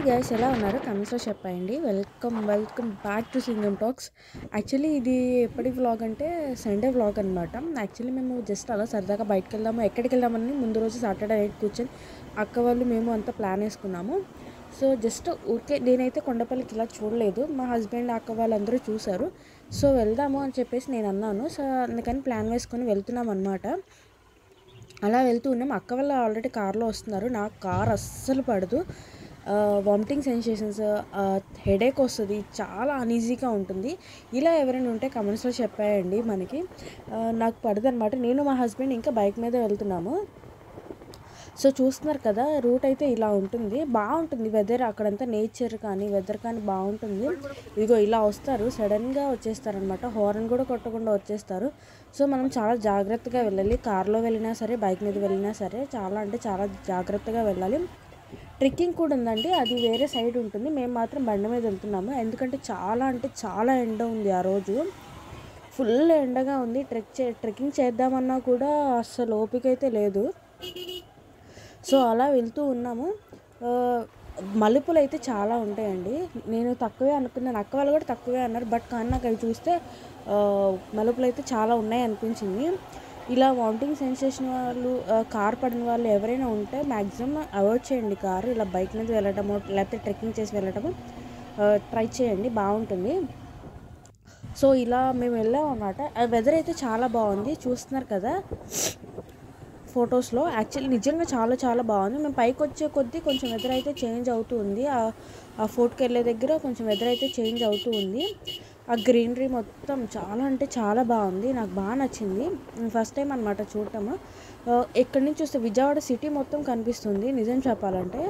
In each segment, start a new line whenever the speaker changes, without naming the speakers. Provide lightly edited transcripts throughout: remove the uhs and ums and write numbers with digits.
Guys, ఎలా ఉన్నారు? కమెంట్స్లో చెప్పండి. Welcome back to Singam talks. Actually ఇది ఎప్పటి వ్లాగ్ అంటే సండే వ్లాగ్ అనమాట. యాక్చువల్లీ మేము జస్ట్ అలా సరదాగా బయటకు వెళ్దాము, ఎక్కడికి వెళ్దామని ముందు రోజు సాటర్డే నైట్ కూర్చొని అక్క వాళ్ళు మేము అంతా ప్లాన్ వేసుకున్నాము. సో జస్ట్ ఊరికే నేనైతే కొండపల్లికి ఇలా చూడలేదు, మా హస్బెండ్ అక్క వాళ్ళందరూ చూశారు. సో వెళ్దాము అని చెప్పేసి నేను అన్నాను. సో అందుకని ప్లాన్ వేసుకొని వెళ్తున్నాం అనమాట. అలా వెళ్తూ ఉన్నాం. అక్క వాళ్ళు ఆల్రెడీ కార్లో వస్తున్నారు. నాకు కార్ అస్సలు పడదు. వామిటింగ్ సెన్సేషన్స్, హెడేక్ వస్తుంది, చాలా అన్ఈజీగా ఉంటుంది. ఇలా ఎవరైనా ఉంటే కమెంట్స్లో చెప్పాయండి. మనకి నాకు పడదు అనమాట. నేను మా హస్బెండ్ ఇంకా బైక్ మీద వెళ్తున్నాము. సో చూస్తున్నారు కదా, రూట్ అయితే ఇలా ఉంటుంది. బాగుంటుంది వెదర్, అక్కడంతా నేచర్ కానీ వెదర్ కానీ బాగుంటుంది. ఇదిగో ఇలా వస్తారు, సడన్గా వచ్చేస్తారనమాట. హార్న్ కూడా కొట్టకుండా వచ్చేస్తారు. సో మనం చాలా జాగ్రత్తగా వెళ్ళాలి. కార్లో వెళ్ళినా సరే, బైక్ మీద వెళ్ళినా సరే చాలా అంటే చాలా జాగ్రత్తగా వెళ్ళాలి. ట్రెక్కింగ్ కూడా ఉందండి, అది వేరే సైడ్ ఉంటుంది. మేము మాత్రం బండి మీద వెళ్తున్నాము, ఎందుకంటే చాలా అంటే చాలా ఎండ ఉంది. ఆ రోజు ఫుల్ ఎండగా ఉంది. ట్రెక్కింగ్ చేద్దామన్నా కూడా అస్సలు ఓపిక అయితే లేదు. సో అలా వెళ్తూ ఉన్నాము. మలుపులు అయితే చాలా ఉంటాయండి. నేను తక్కువే అనుకున్నాను, అక్క వాళ్ళు కూడా తక్కువే అన్నారు. బట్ కానీ నాకు అవి చూస్తే మలుపులు అయితే చాలా ఉన్నాయి అనిపించింది. ఇలా వామిటింగ్ సెన్సేషన్ వాళ్ళు, కార్ పడిన వాళ్ళు ఎవరైనా ఉంటే మ్యాక్సిమం అవాయిడ్ చేయండి కారు. ఇలా బైక్ మీద వెళ్ళటము లేకపోతే ట్రెక్కింగ్ చేసి వెళ్ళటము ట్రై చేయండి, బాగుంటుంది. సో ఇలా మేము వెళ్ళాం అన్నమాట. వెదర్ అయితే చాలా బాగుంది, చూస్తున్నారు కదా ఫొటోస్లో. యాక్చువల్లీ నిజంగా చాలా చాలా బాగుంది. మేము పైకి వచ్చే కొద్దీ కొంచెం వెదర్ అయితే చేంజ్ అవుతూ ఉంది. ఆ ఫోర్ట్కి వెళ్ళే దగ్గర కొంచెం వెదర్ అయితే చేంజ్ అవుతూ ఉంది. ఆ గ్రీనరీ మొత్తం చాలా అంటే చాలా బాగుంది, నాకు బాగా నచ్చింది. ఫస్ట్ టైం అనమాట చూడటము. ఎక్కడి నుంచి చూస్తే విజయవాడ సిటీ మొత్తం కనిపిస్తుంది నిజం చెప్పాలంటే.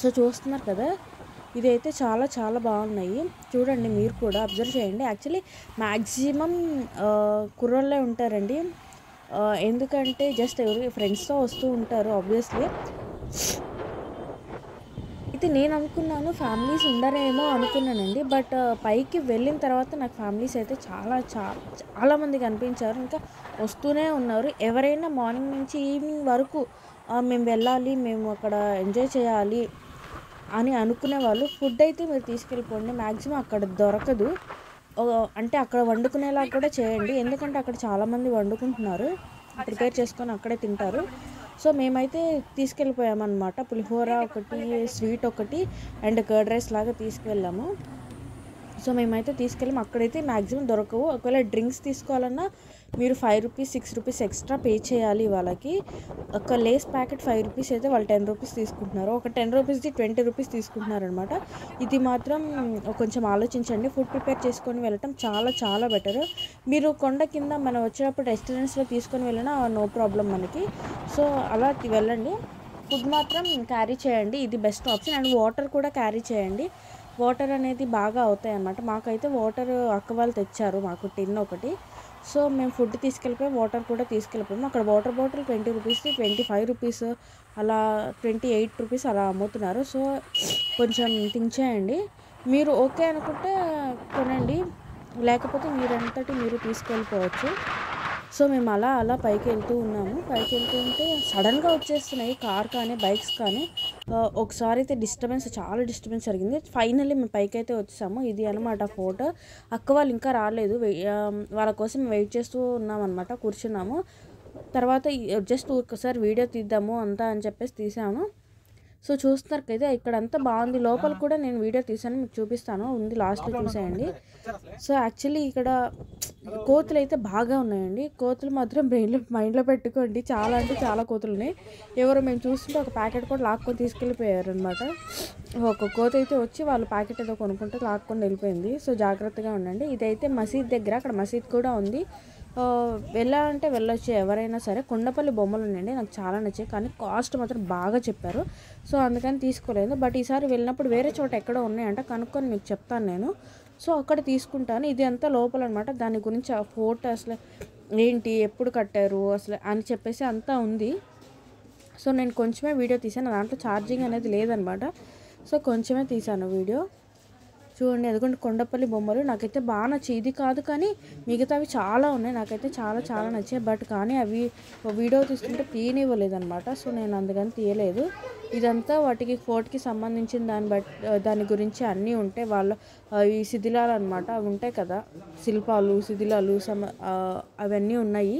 సో చూస్తున్నారు కదా, ఇదైతే చాలా చాలా బాగున్నాయి. చూడండి, మీరు కూడా అబ్జర్వ్ చేయండి. యాక్చువల్లీ మ్యాక్సిమం కుర్రోళ్ళే ఉంటారండి. ఎందుకంటే జస్ట్ ఎవరు ఫ్రెండ్స్తో వస్తూ ఉంటారు ఆబ్వియస్లీ. అయితే నేను అనుకున్నాను ఫ్యామిలీస్ ఉండరేమో అనుకున్నానండి. బట్ పైకి వెళ్ళిన తర్వాత నాకు ఫ్యామిలీస్ అయితే చాలామంది కనిపించారు. ఇంకా వస్తూనే ఉన్నారు. ఎవరైనా మార్నింగ్ నుంచి ఈవినింగ్ వరకు మేము వెళ్ళాలి, మేము అక్కడ ఎంజాయ్ చేయాలి అని అనుకునే వాళ్ళు ఫుడ్ అయితే మీరు తీసుకెళ్ళిపోండి. మ్యాక్సిమం అక్కడ దొరకదు. అంటే అక్కడ వండుకునేలా కూడా చేయండి, ఎందుకంటే అక్కడ చాలామంది వండుకుంటున్నారు, ప్రిపేర్ చేసుకొని అక్కడే తింటారు. సో మేమైతే తీసుకెళ్ళిపోయామన్నమాట. పులిహోర ఒకటి, స్వీట్ ఒకటి అండ్ కర్డ్ రైస్ లాగా తీసుకువెళ్ళాము. సో మేమైతే తీసుకెళ్ళాము. అక్కడైతే మ్యాక్సిమం దొరకవు. ఒకవేళ డ్రింక్స్ తీసుకోవాలన్నా మీరు 5 రూపీస్ 6 రూపీస్ ఎక్స్ట్రా పే చేయాలి వాళ్ళకి. ఒక లేస్ ప్యాకెట్ 5 రూపీస్ అయితే వాళ్ళు 10 రూపీస్ తీసుకుంటున్నారు. ఒక 10 రూపీస్ది 20 రూపీస్ తీసుకుంటున్నారు అనమాట. ఇది మాత్రం కొంచెం ఆలోచించండి. ఫుడ్ ప్రిపేర్ చేసుకొని వెళ్ళటం చాలా చాలా బెటర్. మీరు కొండ కింద మనం వచ్చేటప్పుడు రెస్టారెంట్స్లో తీసుకొని వెళ్ళినా నో ప్రాబ్లం మనకి. సో అలా వెళ్ళండి. ఫుడ్ మాత్రం క్యారీ చేయండి, ఇది బెస్ట్ ఆప్షన్. అండ్ వాటర్ కూడా క్యారీ చేయండి. వాటర్ అనేది బాగా అవుతాయి అన్నమాట. మాకైతే వాటర్ అక్క వాళ్ళు తెచ్చారు, మాకు టిన్ ఒకటి. సో మేము ఫుడ్ తీసుకెళ్ళిపోయి వాటర్ కూడా తీసుకెళ్ళిపోయాము. అక్కడ వాటర్ బాటిల్ 20 రూపీస్, 25 రూపీస్, అలా 28 రూపీస్ అలా అమ్ముతున్నారు. సో కొంచెం థింక్ చేయండి. మీరు ఓకే అనుకుంటే కొనండి, లేకపోతే మీరంతటి మీరు తీసుకెళ్ళిపోవచ్చు. సో మేము అలా పైకి వెళ్తూ ఉన్నాము. పైకి వెళ్తూ ఉంటే సడన్గా వచ్చేస్తున్నాయి కార్ కానీ బైక్స్ కానీ. ఒకసారి అయితే చాలా డిస్టర్బెన్స్ జరిగింది. ఫైనల్లీ మేము పైకి అయితే వచ్చేసాము. ఇది అనమాట ఫోటో. అక్క వాళ్ళు ఇంకా రాలేదు, వాళ్ళ కోసం వెయిట్ చేస్తూ ఉన్నాం అనమాట, కూర్చున్నాము. తర్వాత జస్ట్ ఒకసారి వీడియో తీద్దాము అంతా అని చెప్పేసి తీసాము. సో చూస్తున్నారు కదా, ఇక్కడ అంతా బాగుంది. లోపల కూడా నేను వీడియో తీసాను, మీకు చూపిస్తాను, ఉంది లాస్ట్లో చూసేయండి. సో యాక్చువల్లీ ఇక్కడ కోతులు అయితే బాగా ఉన్నాయండి. కోతులు మాత్రం మైండ్లో పెట్టుకోండి, చాలా అంటే చాలా కోతులు ఉన్నాయి. ఎవరో మేము చూస్తుంటే ఒక ప్యాకెట్ కూడా లాక్కొని తీసుకెళ్ళిపోయారు అనమాట. ఒక కోత అయితే వచ్చి వాళ్ళు ప్యాకెట్ ఏదో కొనుక్కుంటే లాక్కొని వెళ్ళిపోయింది. సో జాగ్రత్తగా ఉండండి. ఇదైతే మసీద్ దగ్గర, అక్కడ మసీద్ కూడా ఉంది. వెళ్ళాలంటే వెళ్ళొచ్చు ఎవరైనా సరే. కొండపల్లి బొమ్మలు ఉన్నాయండి, నాకు చాలా నచ్చాయి, కానీ కాస్ట్ మాత్రం బాగా చెప్పారు. సో అందుకని తీసుకోలేదు. బట్ ఈసారి వెళ్ళినప్పుడు వేరే చోట ఎక్కడో ఉన్నాయంట, కనుక్కొని మీకు చెప్తాను నేను. సో అక్కడ తీసుకుంటాను. ఇది అంతా లోపల అనమాట. దాని గురించి ఆ ఫోటో అసలు ఏంటి, ఎప్పుడు కట్టారు అసలు అని చెప్పేసి అంతా ఉంది. సో నేను కొంచెమే వీడియో తీసాను, దాంట్లో ఛార్జింగ్ అనేది లేదనమాట. సో కొంచెమే తీసాను వీడియో. చూడండి అదిగోండి కొండపల్లి బొమ్మలు నాకైతే బాగా నచ్చాయి. ఇది కాదు కానీ మిగతావి చాలా ఉన్నాయి, నాకైతే చాలా నచ్చాయి. బట్ కానీ అవి వీడియో తీస్తుంటే తీయనివ్వలేదన్నమాట. సో నేను అందుకని తీయలేదు. ఇదంతా వాటికి ఫోర్ట్కి సంబంధించిన దాని గురించి అన్నీ ఉంటాయి. వాళ్ళ ఈ శిథిలాలు అనమాట, అవి ఉంటాయి కదా శిల్పాలు శిథిలాలు అవన్నీ ఉన్నాయి.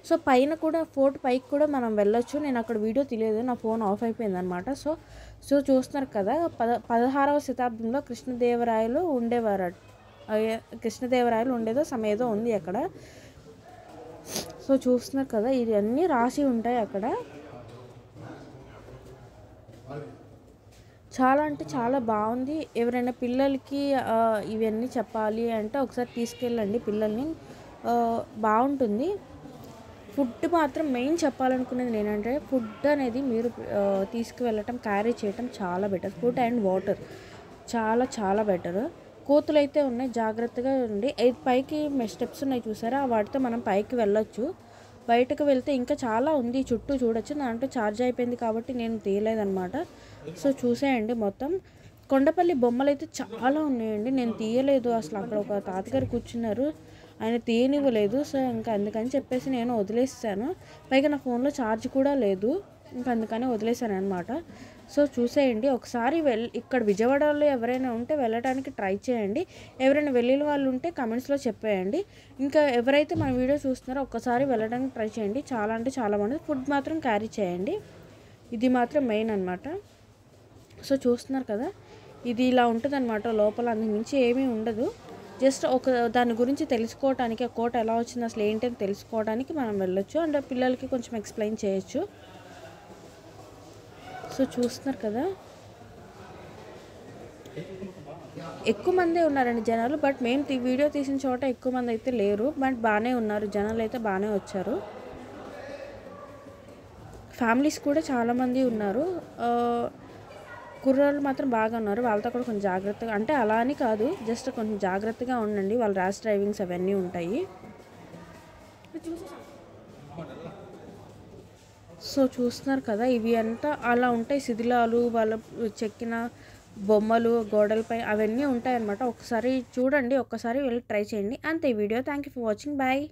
సో పైన కూడా ఫోర్ట్ పైకి కూడా మనం వెళ్ళొచ్చు. నేను అక్కడ వీడియో తీయలేదు, నా ఫోన్ ఆఫ్ అయిపోయింది అనమాట. సో చూస్తున్నారు కదా 16వ శతాబ్దంలో కృష్ణదేవరాయలు ఉండేవారు. కృష్ణదేవరాయలు ఉండేదో సమేదో ఉంది అక్కడ. సో చూస్తున్నారు కదా ఇది అన్నీ రాసి ఉంటాయి అక్కడ. చాలా అంటే చాలా బాగుంది. ఎవరైనా పిల్లలకి ఇవన్నీ చెప్పాలి అంటే ఒకసారి తీసుకెళ్ళండి పిల్లల్ని, బాగుంటుంది. ఫుడ్ మాత్రం మెయిన్ చెప్పాలనుకునేది నేనంటే ఫుడ్ అనేది మీరు తీసుకువెళ్ళటం క్యారీ చేయటం చాలా బెటర్. ఫుడ్ అండ్ వాటర్ చాలా బెటర్. కోతులు అయితే ఉన్నాయి, జాగ్రత్తగా ఉండి. పైకి స్టెప్స్ ఉన్నాయి చూసారా, వాటితో మనం పైకి వెళ్ళొచ్చు. బయటకు వెళ్తే ఇంకా చాలా ఉంది, చుట్టూ చూడొచ్చు. దాంట్లో ఛార్జ్ అయిపోయింది కాబట్టి నేను తీయలేదన్నమాట. సో చూసేయండి మొత్తం. కొండపల్లి బొమ్మలు అయితే చాలా ఉన్నాయండి, నేను తీయలేదు అసలు. అక్కడ ఒక తాతగారు కూర్చున్నారు, ఆయన తీయనివ్వలేదు. సో ఇంకా అందుకని చెప్పేసి నేను వదిలేసాను. పైగా నా ఫోన్లో ఛార్జ్ కూడా లేదు, ఇంకా అందుకని వదిలేసాను అనమాట. సో చూసేయండి ఒకసారి. ఇక్కడ విజయవాడలో ఎవరైనా ఉంటే వెళ్ళడానికి ట్రై చేయండి. ఎవరైనా వెళ్ళిన వాళ్ళు ఉంటే కమెంట్స్లో చెప్పేయండి. ఇంకా ఎవరైతే మన వీడియో చూస్తున్నారో ఒక్కసారి వెళ్ళడానికి ట్రై చేయండి. చాలా అంటే చాలా బాగుంటుంది. ఫుడ్ మాత్రం క్యారీ చేయండి, ఇది మాత్రం మెయిన్ అనమాట. సో చూస్తున్నారు కదా ఇది ఇలా ఉంటుంది అనమాట. లోపల అందుకు మించి ఏమీ ఉండదు. జస్ట్ దాని గురించి తెలుసుకోవడానికి, ఆ కోట ఎలా వచ్చింది అసలు ఏంటి అని తెలుసుకోవడానికి మనం వెళ్ళొచ్చు. అండ్ పిల్లలకి కొంచెం ఎక్స్ప్లెయిన్ చేయొచ్చు. సో చూస్తున్నారు కదా ఎక్కువ మందే ఉన్నారండి జనాలు. బట్ మేము వీడియో తీసిన చోట ఎక్కువ మంది అయితే లేరు, బట్ బాగానే ఉన్నారు జనాలు, అయితే బాగానే వచ్చారు. ఫ్యామిలీస్ కూడా చాలామంది ఉన్నారు. కుర్రాళ్ళు మాత్రం బాగా ఉన్నారు, వాళ్ళతో కూడా కొంచెం జాగ్రత్తగా, అంటే అలా అని కాదు, జస్ట్ కొంచెం జాగ్రత్తగా ఉండండి. వాళ్ళ ర్యాష్ డ్రైవింగ్స్ అవన్నీ ఉంటాయి. సో చూస్తున్నారు కదా ఇవి అంతా అలా ఉంటాయి, శిథిలాలు, వాళ్ళ చెక్కిన బొమ్మలు గోడలపై అవన్నీ ఉంటాయి అన్నమాట. ఒకసారి చూడండి, ఒక్కసారి వెళ్ళి ట్రై చేయండి. అంతే video. Thank you for watching. Bye.